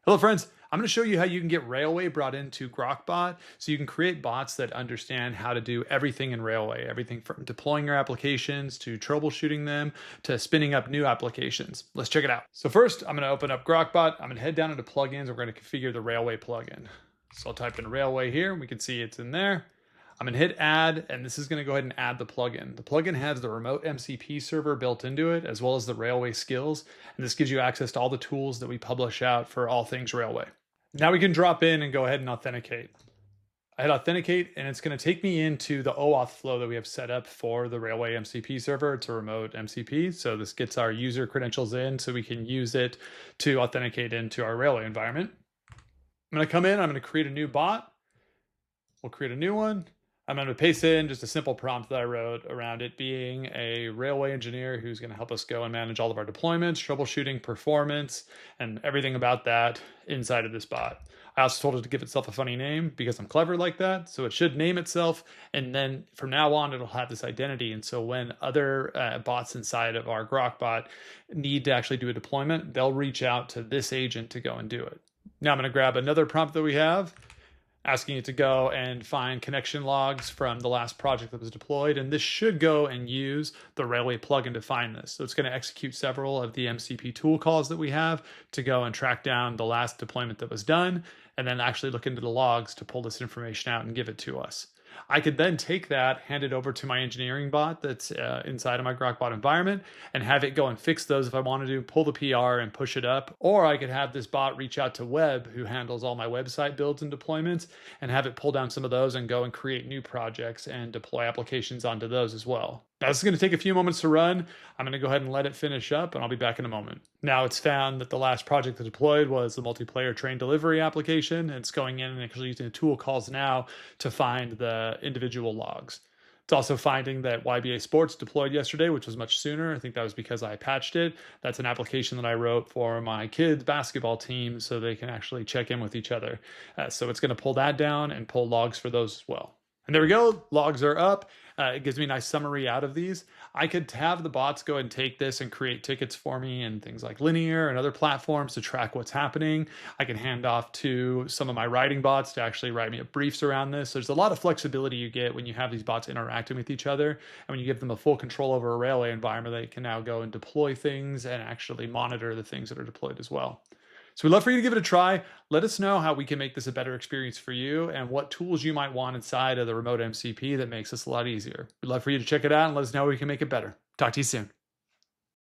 Hello, friends. I'm going to show you how you can get Railway brought into GrokBot so you can create bots that understand how to do everything in Railway, everything from deploying your applications to troubleshooting them to spinning up new applications. Let's check it out. So first, I'm going to open up GrokBot. I'm going to head down into plugins. We're going to configure the Railway plugin. So I'll type in Railway here. We can see it's in there. I'm going to hit add, and this is going to go ahead and add the plugin. The plugin has the remote MCP server built into it, as well as the Railway skills. And this gives you access to all the tools that we publish out for all things Railway. Now we can drop in and go ahead and authenticate. I hit authenticate, and it's going to take me into the OAuth flow that we have set up for the Railway MCP server. It's a remote MCP. So this gets our user credentials in so we can use it to authenticate into our Railway environment. I'm going to come in, I'm going to create a new bot. We'll create a new one. I'm going to paste in just a simple prompt that I wrote around it being a Railway engineer who's going to help us go and manage all of our deployments, troubleshooting, performance, and everything about that inside of this bot. I also told it to give itself a funny name because I'm clever like that. So it should name itself. And then from now on, it'll have this identity. And so when other bots inside of our Grok bot need to actually do a deployment, they'll reach out to this agent to go and do it. Now I'm going to grab another prompt that we have, asking it to go and find connection logs from the last project that was deployed. And this should go and use the Railway plugin to find this. So it's going to execute several of the MCP tool calls that we have to go and track down the last deployment that was done, and then actually look into the logs to pull this information out and give it to us. I could then take that, hand it over to my engineering bot that's inside of my GrokBot environment, and have it go and fix those if I wanted to, pull the PR and push it up. Or I could have this bot reach out to Web, who handles all my website builds and deployments, and have it pull down some of those and go and create new projects and deploy applications onto those as well. Now, this is going to take a few moments to run. I'm going to go ahead and let it finish up, and I'll be back in a moment. Now, it's found that the last project that deployed was the multiplayer train delivery application. And it's going in and actually using the tool calls now to find the individual logs. It's also finding that YBA Sports deployed yesterday, which was much sooner. I think that was because I patched it. That's an application that I wrote for my kids' basketball team so they can actually check in with each other. So it's going to pull that down and pull logs for those as well. And there we go. Logs are up. It gives me a nice summary out of these. I could have the bots go and take this and create tickets for me and things like Linear and other platforms to track what's happening. I can hand off to some of my writing bots to actually write me up briefs around this. There's a lot of flexibility you get when you have these bots interacting with each other. And when you give them a full control over a Railway environment, they can now go and deploy things and actually monitor the things that are deployed as well. So we'd love for you to give it a try. Let us know how we can make this a better experience for you and what tools you might want inside of the remote MCP that makes this a lot easier. We'd love for you to check it out and let us know how we can make it better. Talk to you soon.